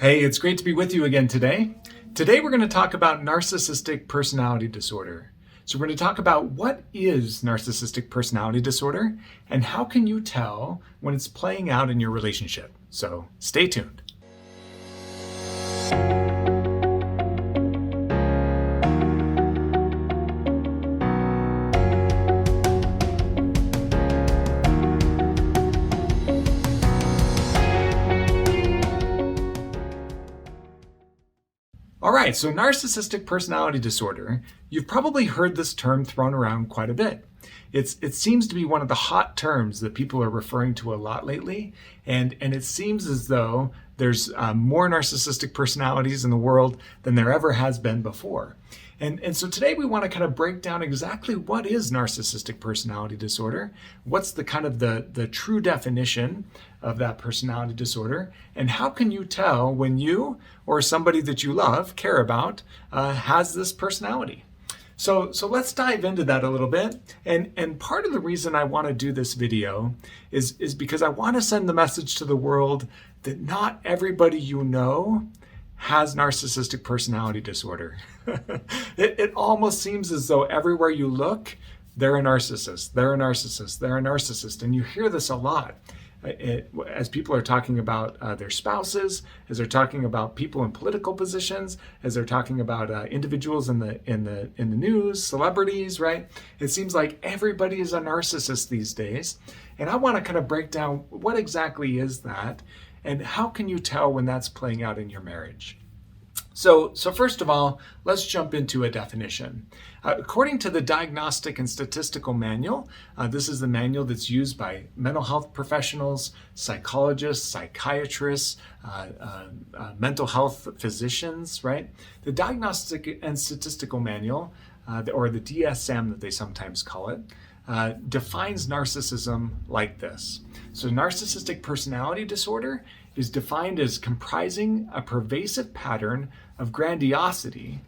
Hey, it's great to be with you again today. Today we're going to talk about narcissistic personality disorder. So we're going to talk about what is narcissistic personality disorder and how can you tell when it's playing out in your relationship. So stay tuned. All right, so narcissistic personality disorder, you've probably heard this term thrown around quite a bit. It seems to be one of the hot terms that people are referring to a lot lately, and it seems as though there's more narcissistic personalities in the world than there ever has been before. And so today we want to kind of break down exactly what is narcissistic personality disorder, what's the kind of the true definition of that personality disorder, and how can you tell when you or somebody that you love, care about, has this personality. So let's dive into that a little bit. And part of the reason I want to do this video is because I want to send the message to the world that not everybody you know has narcissistic personality disorder. It almost seems as though everywhere you look, they're a narcissist, they're a narcissist, they're a narcissist. And you hear this a lot as people are talking about their spouses, as they're talking about people in political positions, as they're talking about individuals in the news, celebrities, right? It seems like everybody is a narcissist these days. And I want to kind of break down what exactly is that and how can you tell when that's playing out in your marriage. So first of all, let's jump into a definition. According to the Diagnostic and Statistical Manual, this is the manual that's used by mental health professionals, psychologists, psychiatrists, mental health physicians, right? The Diagnostic and Statistical Manual, or the DSM that they sometimes call it, defines narcissism like this. So narcissistic personality disorder is defined as comprising a pervasive pattern of grandiosity,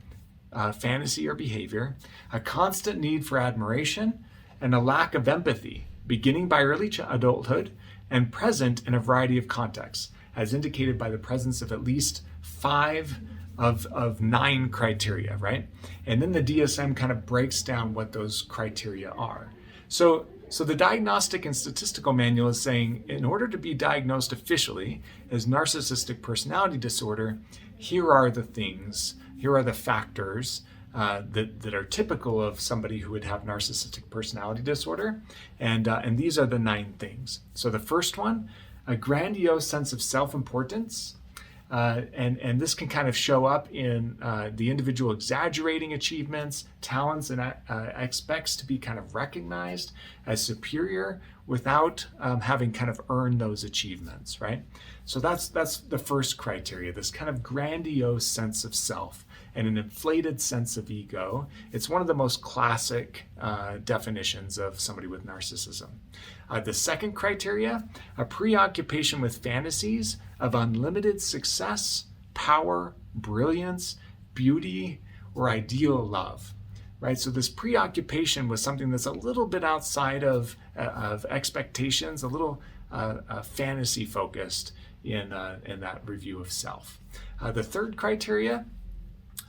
fantasy or behavior, a constant need for admiration, and a lack of empathy, beginning by early adulthood and present in a variety of contexts, as indicated by the presence of at least 5 of 9 criteria, right? And then the DSM kind of breaks down what those criteria are. So the Diagnostic and Statistical Manual is saying, in order to be diagnosed officially as narcissistic personality disorder, here are the things, here are the factors that are typical of somebody who would have narcissistic personality disorder, and these are the 9 things. So the first one, a grandiose sense of self-importance. And this can kind of show up in the individual exaggerating achievements, talents, and expects to be kind of recognized as superior without having kind of earned those achievements, right? So that's the first criteria, this kind of grandiose sense of self and an inflated sense of ego. It's one of the most classic definitions of somebody with narcissism. The second criteria, a preoccupation with fantasies of unlimited success, power, brilliance, beauty, or ideal love, right? So this preoccupation with something that's a little bit outside of expectations, a little fantasy focused in that review of self. The third criteria,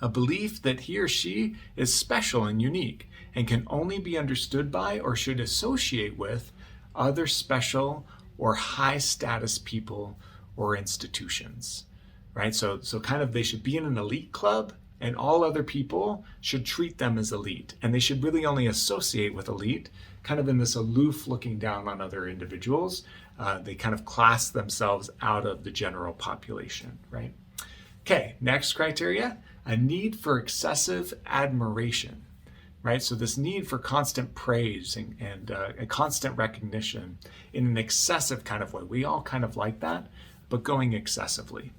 a belief that he or she is special and unique and can only be understood by or should associate with other special or high status people or institutions, right? So kind of they should be in an elite club and all other people should treat them as elite. And they should really only associate with elite, kind of in this aloof looking down on other individuals. They kind of class themselves out of the general population, right? Okay, next criteria, a need for excessive admiration, right? So this need for constant praise and a constant recognition in an excessive kind of way. We all kind of like that, but going excessively.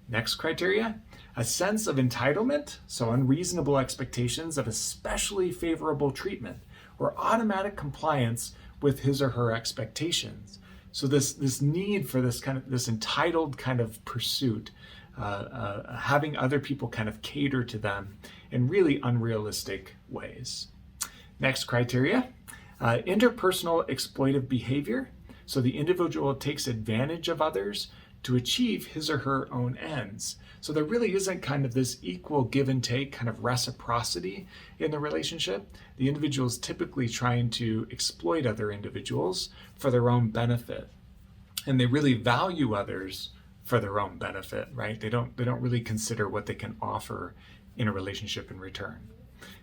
Next criteria, a sense of entitlement, so unreasonable expectations of especially favorable treatment or automatic compliance with his or her expectations. So this need for this entitled kind of pursuit, having other people kind of cater to them in really unrealistic ways. Next criteria, interpersonal exploitive behavior. So the individual takes advantage of others to achieve his or her own ends. So there really isn't kind of this equal give and take kind of reciprocity in the relationship. The individual is typically trying to exploit other individuals for their own benefit. And they really value others for their own benefit, right? They don't really consider what they can offer in a relationship in return.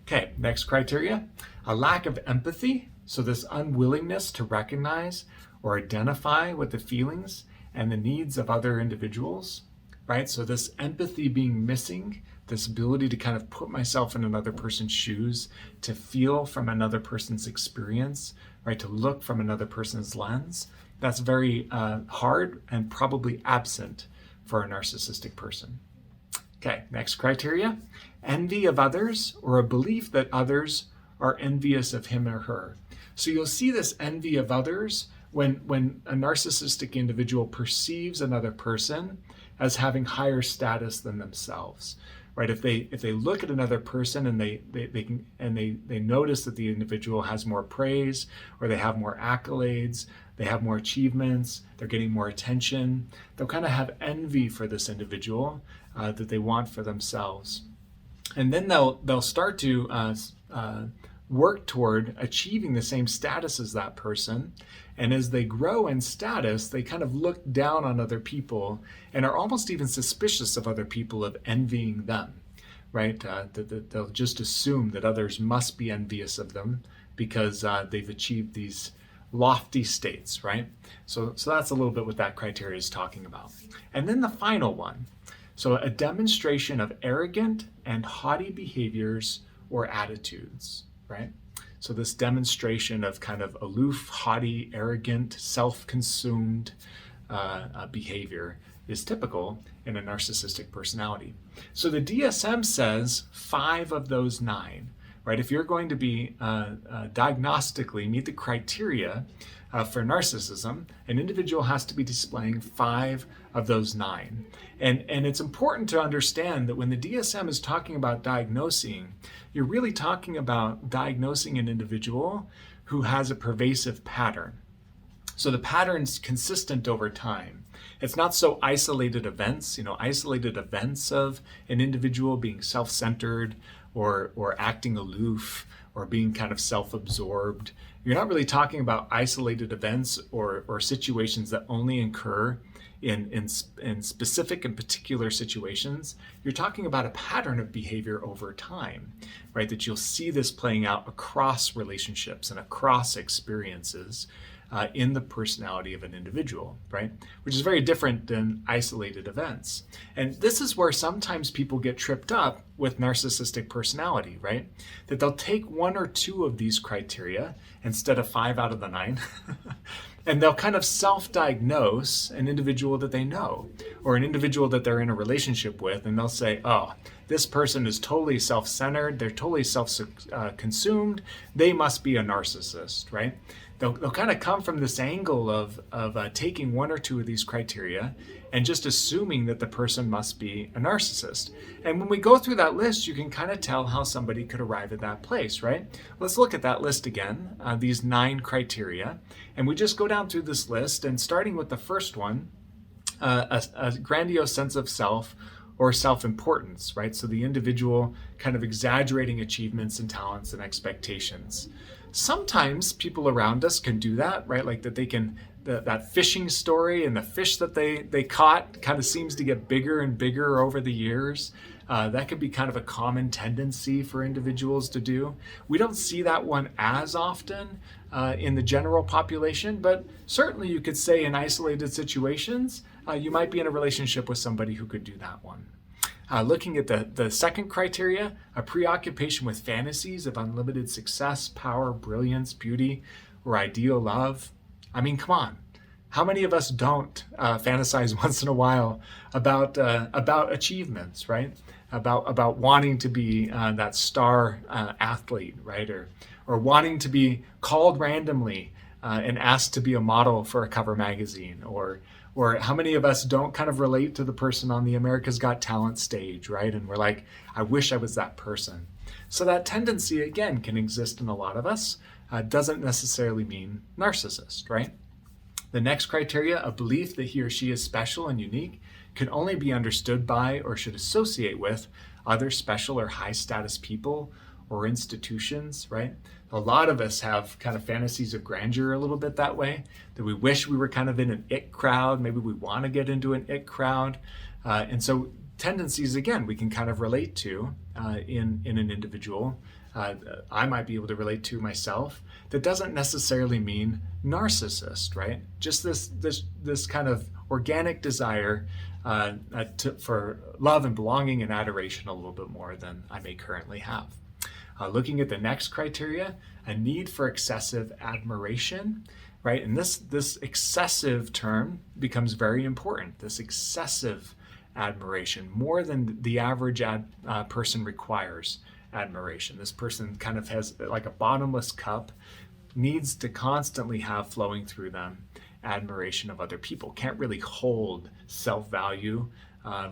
Okay, next criteria, a lack of empathy. So this unwillingness to recognize or identify with the feelings and the needs of other individuals, right? So this empathy being missing, this ability to kind of put myself in another person's shoes, to feel from another person's experience, right? To look from another person's lens, that's very hard and probably absent for a narcissistic person. Okay, next criteria, envy of others or a belief that others are envious of him or her. So you'll see this envy of others when a narcissistic individual perceives another person as having higher status than themselves, right? If they look at another person and they notice that the individual has more praise, or they have more accolades, they have more achievements, they're getting more attention, they'll kind of have envy for this individual that they want for themselves. And then they'll start to work toward achieving the same status as that person. And as they grow in status, they kind of look down on other people and are almost even suspicious of other people of envying them, right? They'll just assume that others must be envious of them because they've achieved these lofty states, right? So that's a little bit what that criteria is talking about. And then the final one, so a demonstration of arrogant and haughty behaviors or attitudes, right? So this demonstration of kind of aloof, haughty, arrogant, self-consumed behavior is typical in a narcissistic personality. So the DSM says 5 of those 9, right? If you're going to be diagnostically meet the criteria for narcissism, an individual has to be displaying 5 of those 9. And it's important to understand that when the DSM is talking about diagnosing, you're really talking about diagnosing an individual who has a pervasive pattern. So the pattern's consistent over time. It's not so isolated events, isolated events of an individual being self-centered or acting aloof or being kind of self-absorbed. You're not really talking about isolated events or situations that only occur in specific and particular situations. You're talking about a pattern of behavior over time, right? That you'll see this playing out across relationships and across experiences in the personality of an individual, right? Which is very different than isolated events. And this is where sometimes people get tripped up with narcissistic personality, right? That they'll take 1 or 2 of these criteria instead of 5 out of the 9, and they'll kind of self-diagnose an individual that they know, or an individual that they're in a relationship with, and they'll say, oh, this person is totally self-centered, they're totally self-consumed, they must be a narcissist, right? They'll kind of come from this angle of taking 1 or 2 of these criteria and just assuming that the person must be a narcissist. And when we go through that list, you can kind of tell how somebody could arrive at that place, right? Let's look at that list again, these 9 criteria. And we just go down through this list, and starting with the first one, a grandiose sense of self or self-importance, right? So the individual kind of exaggerating achievements and talents and expectations. Sometimes people around us can do that, right? Like that they can, that fishing story and the fish that they caught kind of seems to get bigger and bigger over the years. That could be kind of a common tendency for individuals to do. We don't see that one as often in the general population, but certainly you could say in isolated situations, you might be in a relationship with somebody who could do that one. Looking at the second criteria, a preoccupation with fantasies of unlimited success, power, brilliance, beauty, or ideal love. I mean, come on. How many of us don't fantasize once in a while about achievements, right? About wanting to be that star athlete, right? Or wanting to be called randomly and asked to be a model for a cover magazine, or how many of us don't kind of relate to the person on the America's Got Talent stage, right? And we're like, I wish I was that person. So that tendency, again, can exist in a lot of us. Doesn't necessarily mean narcissist, right? The next criteria, a belief that he or she is special and unique, can only be understood by or should associate with other special or high status people or institutions, right? A lot of us have kind of fantasies of grandeur a little bit that way, that we wish we were kind of in an it crowd. Maybe we want to get into an it crowd. And so tendencies, again, we can kind of relate to in an individual. I might be able to relate to myself. That doesn't necessarily mean narcissist, right? Just this kind of organic desire for love and belonging and adoration a little bit more than I may currently have. Looking at the next criteria, a need for excessive admiration, right? And this excessive term becomes very important. This excessive admiration, more than the average person requires admiration. This person kind of has like a bottomless cup, needs to constantly have flowing through them admiration of other people, can't really hold self-value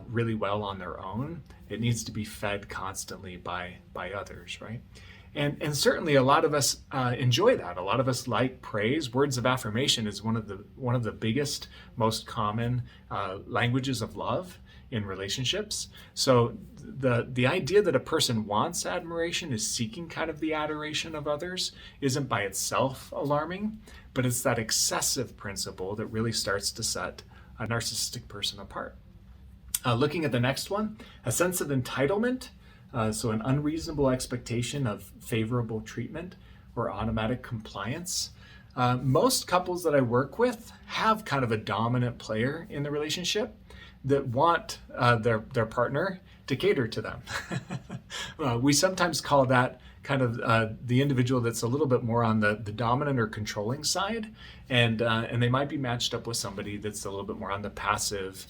really well on their own. It needs to be fed constantly by others, right? And certainly a lot of us enjoy that. A lot of us like praise. Words of affirmation is one of the biggest, most common languages of love in relationships. So the idea that a person wants admiration, is seeking kind of the adoration of others, isn't by itself alarming, but it's that excessive principle that really starts to set a narcissistic person apart. Looking at the next one, a sense of entitlement, so an unreasonable expectation of favorable treatment or automatic compliance. Most couples that I work with have kind of a dominant player in the relationship that want their partner to cater to them. We sometimes call that kind of the individual that's a little bit more on the dominant or controlling side, and they might be matched up with somebody that's a little bit more on the passive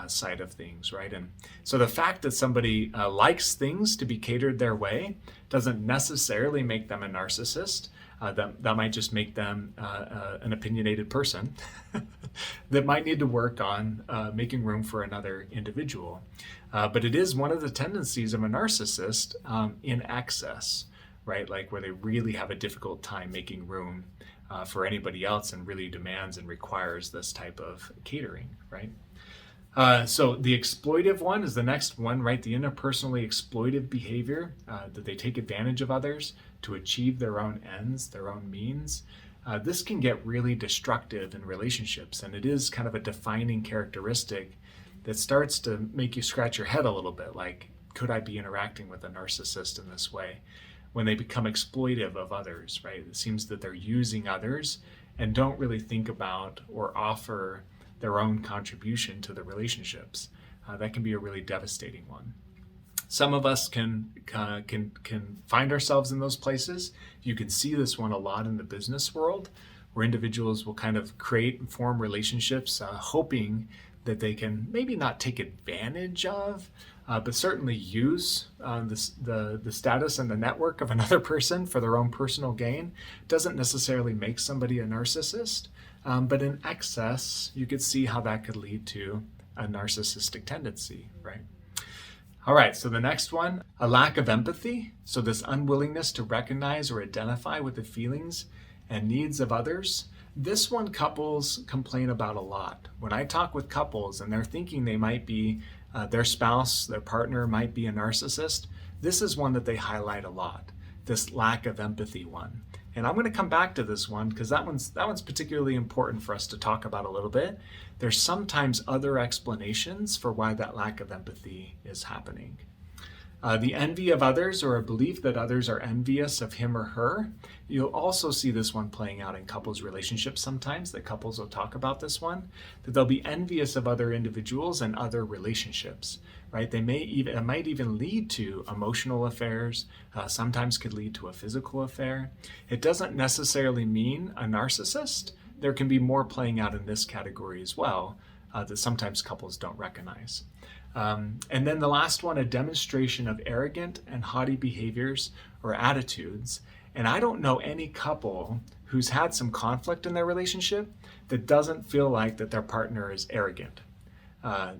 side of things, right? And so the fact that somebody likes things to be catered their way doesn't necessarily make them a narcissist. That might just make them an opinionated person that might need to work on making room for another individual. But it is one of the tendencies of a narcissist in excess, right? Like where they really have a difficult time making room for anybody else and really demands and requires this type of catering, right? So the exploitive one is the next one, right? The interpersonally exploitive behavior, that they take advantage of others to achieve their own ends, their own means. This can get really destructive in relationships, and it is kind of a defining characteristic that starts to make you scratch your head a little bit, like, could I be interacting with a narcissist in this way? When they become exploitive of others, right? It seems that they're using others and don't really think about or offer their own contribution to the relationships. That can be a really devastating one. Some of us can find ourselves in those places. You can see this one a lot in the business world, where individuals will kind of create and form relationships, hoping that they can maybe not take advantage of, but certainly use the status and the network of another person for their own personal gain. Doesn't necessarily make somebody a narcissist, but in excess, you could see how that could lead to a narcissistic tendency, right? All right, so the next one, a lack of empathy. So this unwillingness to recognize or identify with the feelings and needs of others. This one couples complain about a lot. When I talk with couples and they're thinking they might be, their spouse, their partner might be a narcissist, this is one that they highlight a lot, this lack of empathy one. And I'm going to come back to this one because that one's particularly important for us to talk about a little bit. There's sometimes other explanations for why that lack of empathy is happening. The envy of others, or a belief that others are envious of him or her. You'll also see this one playing out in couples relationships sometimes, that couples will talk about this one, that they'll be envious of other individuals and other relationships, right? It might even lead to emotional affairs, sometimes could lead to a physical affair. It doesn't necessarily mean a narcissist. There can be more playing out in this category as well, that sometimes couples don't recognize. And then the last one, a demonstration of arrogant and haughty behaviors or attitudes. And I don't know any couple who's had some conflict in their relationship that doesn't feel like that their partner is arrogant. At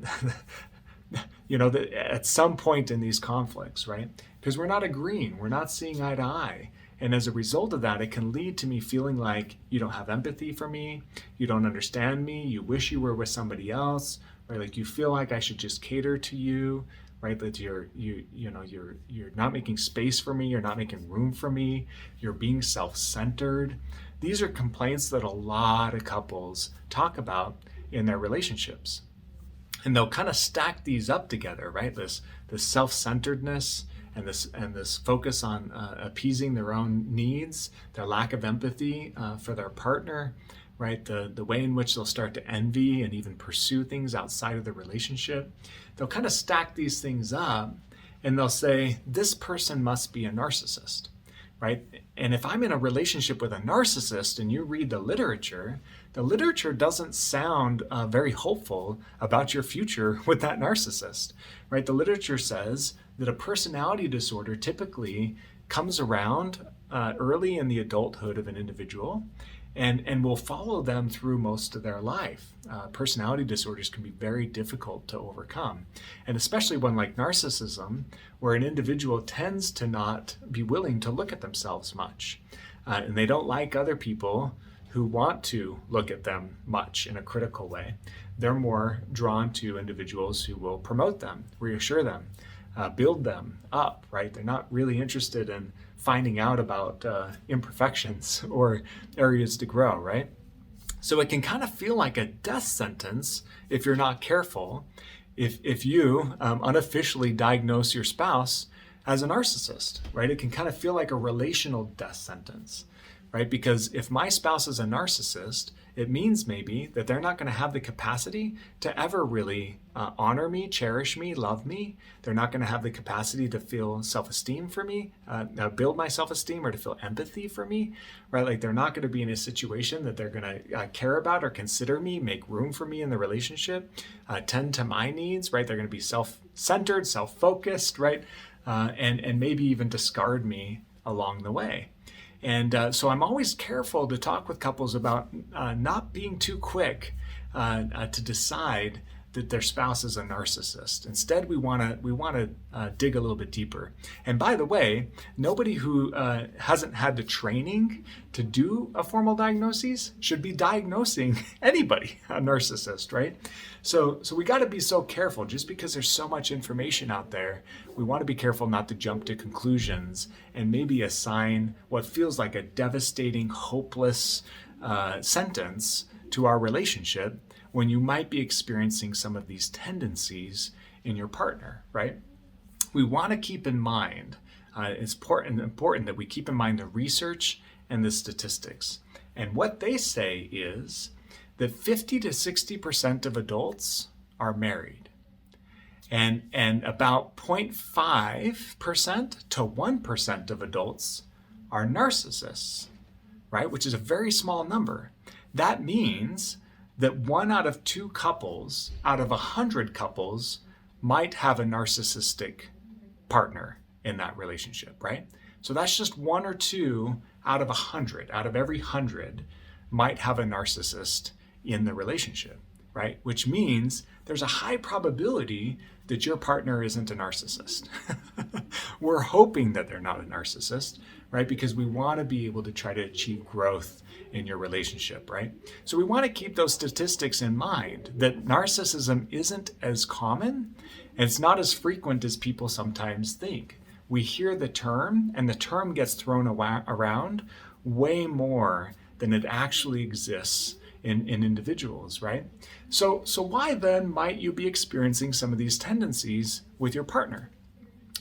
some point in these conflicts, right? Because we're not agreeing, we're not seeing eye to eye. And as a result of that, it can lead to me feeling like you don't have empathy for me, you don't understand me, you wish you were with somebody else, right? Like you feel like I should just cater to you, right? That you're not making space for me, you're not making room for me, you're being self-centered. These are complaints that a lot of couples talk about in their relationships. And they'll kind of stack these up together, right? This self-centeredness and this focus on appeasing their own needs, their lack of empathy for their partner, right? The way in which they'll start to envy and even pursue things outside of the relationship. They'll kind of stack these things up and they'll say, this person must be a narcissist, right? And if I'm in a relationship with a narcissist and you read the literature doesn't sound very hopeful about your future with that narcissist, right? The literature says that a personality disorder typically comes around early in the adulthood of an individual and will follow them through most of their life. Personality disorders can be very difficult to overcome, and especially one like narcissism, where an individual tends to not be willing to look at themselves much, and they don't like other people who want to look at them much in a critical way. They're more drawn to individuals who will promote them, reassure them, build them up, right? They're not really interested in finding out about imperfections or areas to grow, right? So it can kind of feel like a death sentence if you're not careful, if you unofficially diagnose your spouse as a narcissist, right? It can kind of feel like a relational death sentence, right? Because if my spouse is a narcissist, it means maybe that they're not going to have the capacity to ever really honor me, cherish me, love me. They're not going to have the capacity to feel self-esteem for me, build my self-esteem, or to feel empathy for me, right? Like they're not going to be in a situation that they're going to care about or consider me, make room for me in the relationship, tend to my needs, right? They're going to be self-centered, self-focused, right? And maybe even discard me along the way. And so I'm always careful to talk with couples about not being too quick to decide that their spouse is a narcissist. Instead, we want to dig a little bit deeper. And by the way, nobody who hasn't had the training to do a formal diagnosis should be diagnosing anybody a narcissist, right? So we got to be so careful. Just because there's so much information out there, we want to be careful not to jump to conclusions and maybe assign what feels like a devastating, hopeless sentence to our relationship when you might be experiencing some of these tendencies in your partner, right? We want to keep in mind, it's important that we keep in mind the research and the statistics. And what they say is that 50 to 60% of adults are married. And about 0.5% to 1% of adults are narcissists, right? Which is a very small number. That means that 1 out of 2 couples out of 100 couples might have a narcissistic partner in that relationship, right? So that's just 1 or 2 out of 100, out of every 100 might have a narcissist in the relationship, right? Which means there's a high probability that your partner isn't a narcissist. We're hoping that they're not a narcissist, right? Because we want to be able to try to achieve growth in your relationship, right? So we want to keep those statistics in mind, that narcissism isn't as common and it's not as frequent as people sometimes think. We hear the term and the term gets thrown around way more than it actually exists in individuals, right? So why then might you be experiencing some of these tendencies with your partner?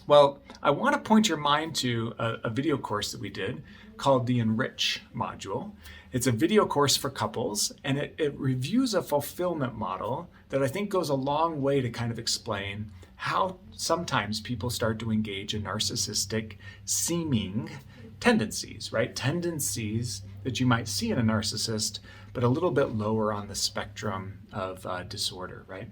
Well, I want to point your mind to a video course that we did called the Enrich module. It's a video course for couples, and it reviews a fulfillment model that I think goes a long way to kind of explain how sometimes people start to engage in narcissistic seeming tendencies, right? Tendencies that you might see in a narcissist, but a little bit lower on the spectrum of disorder, right?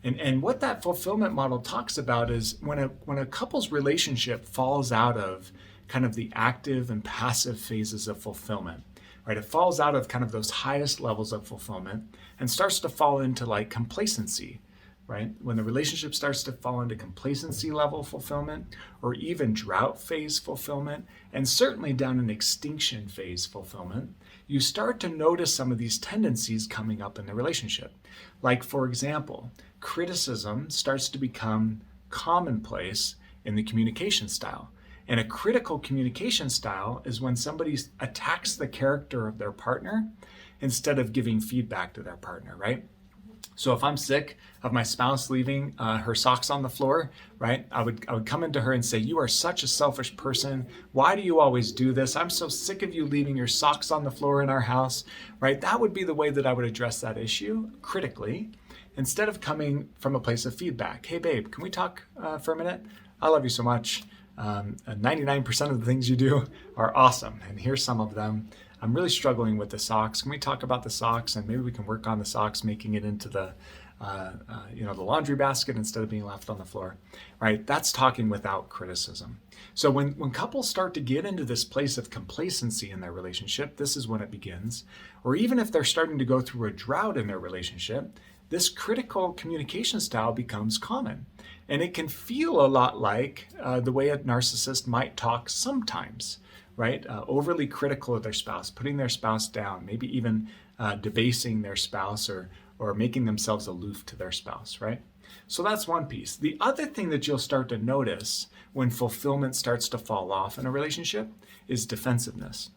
And what that fulfillment model talks about is when a couple's relationship falls out of kind of the active and passive phases of fulfillment, right? It falls out of kind of those highest levels of fulfillment and starts to fall into like complacency, right? When the relationship starts to fall into complacency level fulfillment, or even drought phase fulfillment, and certainly down in extinction phase fulfillment, you start to notice some of these tendencies coming up in the relationship. Like, for example, criticism starts to become commonplace in the communication style. And a critical communication style is when somebody attacks the character of their partner instead of giving feedback to their partner, right? So if I'm sick of my spouse leaving her socks on the floor, right, I would come into her and say, "You are such a selfish person. Why do you always do this? I'm so sick of you leaving your socks on the floor in our house," right? That would be the way that I would address that issue critically, instead of coming from a place of feedback. "Hey, babe, can we talk for a minute? I love you so much. 99% of the things you do are awesome, and here's some of them. I'm really struggling with the socks. Can we talk about the socks, and maybe we can work on the socks, making it into the the laundry basket instead of being left on the floor," right? That's talking without criticism. So when couples start to get into this place of complacency in their relationship, this is when it begins. Or even if they're starting to go through a drought in their relationship, this critical communication style becomes common. And it can feel a lot like the way a narcissist might talk sometimes, right? Overly critical of their spouse, putting their spouse down, maybe even debasing their spouse, or making themselves aloof to their spouse, right? So that's one piece. The other thing that you'll start to notice when fulfillment starts to fall off in a relationship is defensiveness.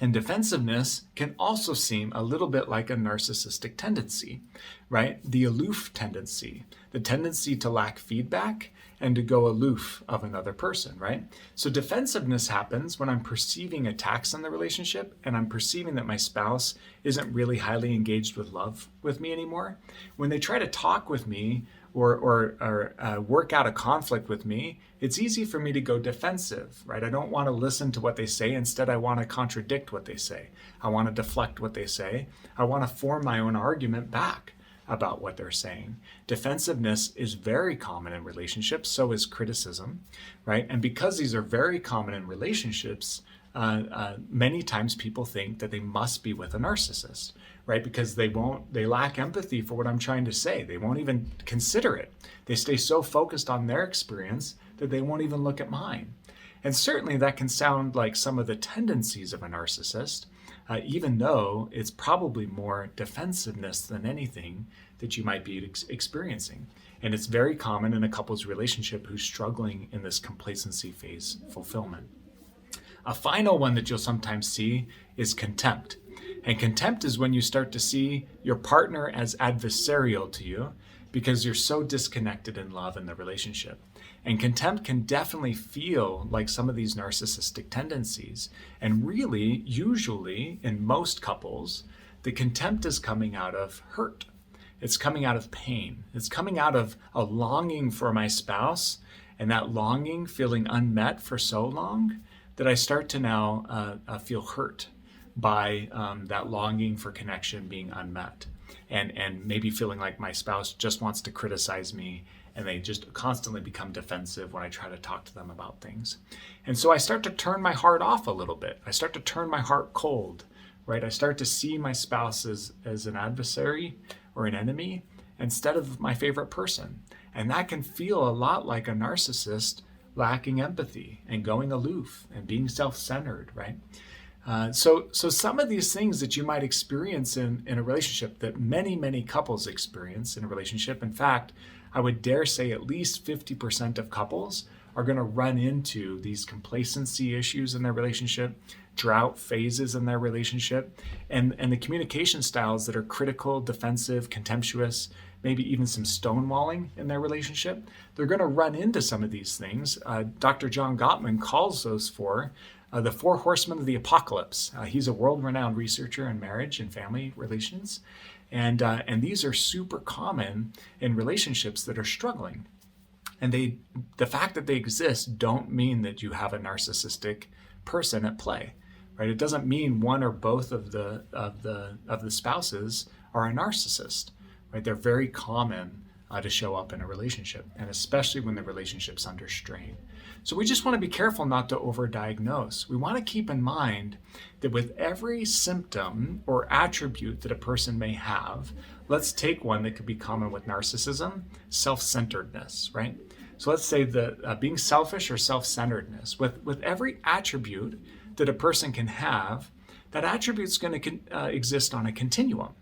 And defensiveness can also seem a little bit like a narcissistic tendency, right? The aloof tendency, the tendency to lack feedback and to go aloof of another person, right? So defensiveness happens when I'm perceiving attacks in the relationship and I'm perceiving that my spouse isn't really highly engaged with love with me anymore. When they try to talk with me or work out a conflict with me, it's easy for me to go defensive, right? I don't want to listen to what they say. Instead, I want to contradict what they say. I want to deflect what they say. I want to form my own argument back about what they're saying. Defensiveness is very common in relationships, so is criticism, right? And because these are very common in relationships, many times people think that they must be with a narcissist, right? Because they lack empathy for what I'm trying to say. They won't even consider it. They stay so focused on their experience that they won't even look at mine. And certainly that can sound like some of the tendencies of a narcissist, even though it's probably more defensiveness than anything that you might be experiencing. And it's very common in a couple's relationship who's struggling in this complacency phase fulfillment. A final one that you'll sometimes see is contempt. And contempt is when you start to see your partner as adversarial to you because you're so disconnected in love in the relationship. And contempt can definitely feel like some of these narcissistic tendencies. And really, usually, in most couples, the contempt is coming out of hurt. It's coming out of pain. It's coming out of a longing for my spouse, and that longing feeling unmet for so long that I start to now feel hurt by that longing for connection being unmet, and maybe feeling like my spouse just wants to criticize me, and they just constantly become defensive when I try to talk to them about things. And so I start to turn my heart off a little bit. I start to turn my heart cold, right? I start to see my spouse as an adversary or an enemy instead of my favorite person. And that can feel a lot like a narcissist lacking empathy and going aloof and being self-centered, right? So some of these things that you might experience in a relationship, that many, many couples experience in a relationship. In fact, I would dare say at least 50% of couples are going to run into these complacency issues in their relationship, drought phases in their relationship, and the communication styles that are critical, defensive, contemptuous, maybe even some stonewalling in their relationship. They're going to run into some of these things. Dr. John Gottman calls those the four horsemen of the apocalypse. He's a world-renowned researcher in marriage and family relations. And these are super common in relationships that are struggling. And the fact that they exist don't mean that you have a narcissistic person at play, right? It doesn't mean one or both of the spouses are a narcissist, right? They're very common to show up in a relationship, and especially when the relationship's under strain. So we just want to be careful not to overdiagnose. We want to keep in mind that with every symptom or attribute that a person may have, let's take one that could be common with narcissism, self-centeredness, right? So let's say the being selfish or self-centeredness. With every attribute that a person can have, that attribute's going to exist on a continuum.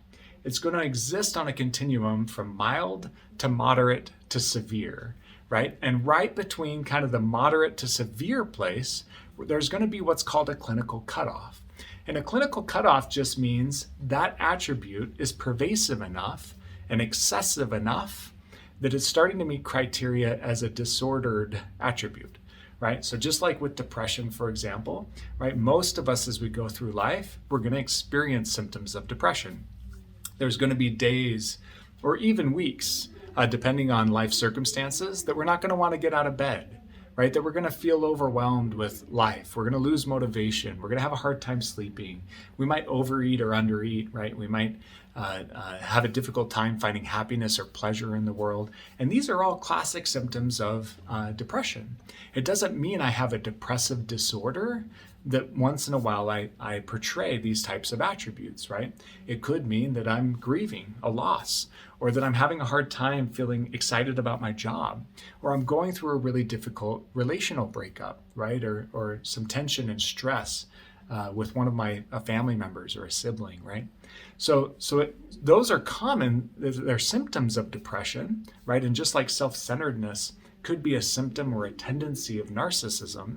It's going to exist on a continuum from mild to moderate to severe, right? And right between kind of the moderate to severe place, there's going to be what's called a clinical cutoff. And a clinical cutoff just means that attribute is pervasive enough and excessive enough that it's starting to meet criteria as a disordered attribute, right? So just like with depression, for example, right? Most of us as we go through life, we're going to experience symptoms of depression. There's going to be days or even weeks, depending on life circumstances, that we're not going to want to get out of bed, right? That we're going to feel overwhelmed with life. We're going to lose motivation. We're going to have a hard time sleeping. We might overeat or undereat, right? We might have a difficult time finding happiness or pleasure in the world. And these are all classic symptoms of depression. It doesn't mean I have a depressive disorder that once in a while I portray these types of attributes, right? It could mean that I'm grieving a loss, or that I'm having a hard time feeling excited about my job, or I'm going through a really difficult relational breakup, right? Or some tension and stress with one of my family members or a sibling, right? Those are common, they're symptoms of depression, right? And just like self-centeredness could be a symptom or a tendency of narcissism,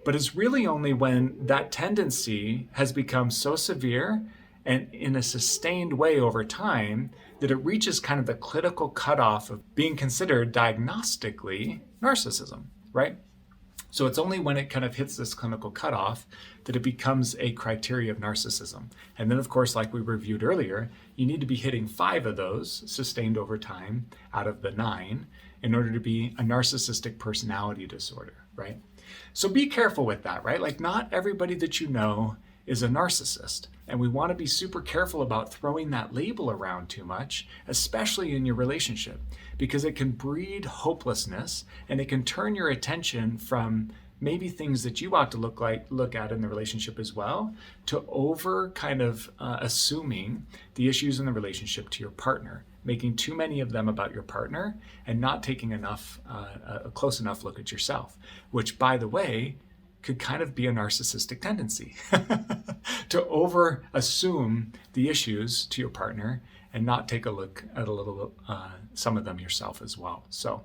but it's really only when that tendency has become so severe and in a sustained way over time that it reaches kind of the clinical cutoff of being considered diagnostically narcissism, right? So it's only when it kind of hits this clinical cutoff that it becomes a criteria of narcissism. And then, of course, like we reviewed earlier, you need to be hitting 5 of those sustained over time out of the 9 in order to be a narcissistic personality disorder, right? So be careful with that, right? Like not everybody that you know is a narcissist. And we want to be super careful about throwing that label around too much, especially in your relationship, because it can breed hopelessness and it can turn your attention from maybe things that you ought to look at in the relationship as well, to over kind of assuming the issues in the relationship to your partner, making too many of them about your partner and not taking a close enough look at yourself, which, by the way, could kind of be a narcissistic tendency to over assume the issues to your partner and not take a look at some of them yourself as well. So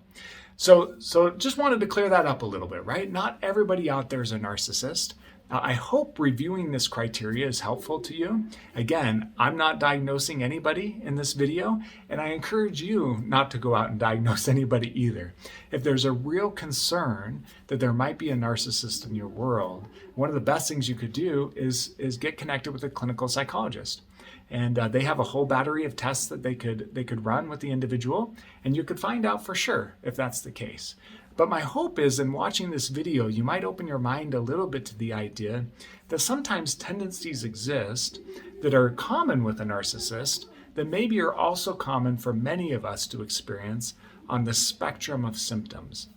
just wanted to clear that up a little bit, right? Not everybody out there is a narcissist. I hope reviewing this criteria is helpful to you. Again, I'm not diagnosing anybody in this video, and I encourage you not to go out and diagnose anybody either. If there's a real concern that there might be a narcissist in your world, one of the best things you could do is get connected with a clinical psychologist. And they have a whole battery of tests that they could run with the individual, and you could find out for sure if that's the case. But my hope is in watching this video, you might open your mind a little bit to the idea that sometimes tendencies exist that are common with a narcissist that maybe are also common for many of us to experience on the spectrum of symptoms,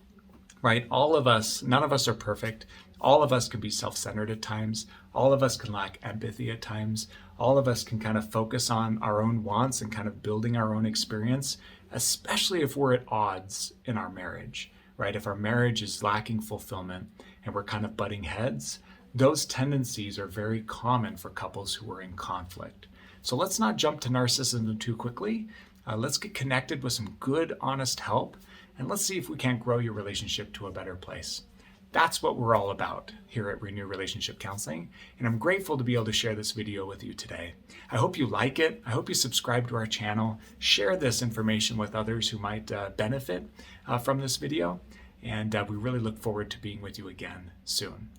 right? All of us, none of us are perfect. All of us can be self-centered at times. All of us can lack empathy at times. All of us can kind of focus on our own wants and kind of building our own experience, especially if we're at odds in our marriage. Right? If our marriage is lacking fulfillment and we're kind of butting heads, those tendencies are very common for couples who are in conflict. So let's not jump to narcissism too quickly. Let's get connected with some good, honest help, and let's see if we can't grow your relationship to a better place. That's what we're all about here at Renew Relationship Counseling, and I'm grateful to be able to share this video with you today. I hope you like it. I hope you subscribe to our channel, share this information with others who might benefit from this video, and we really look forward to being with you again soon.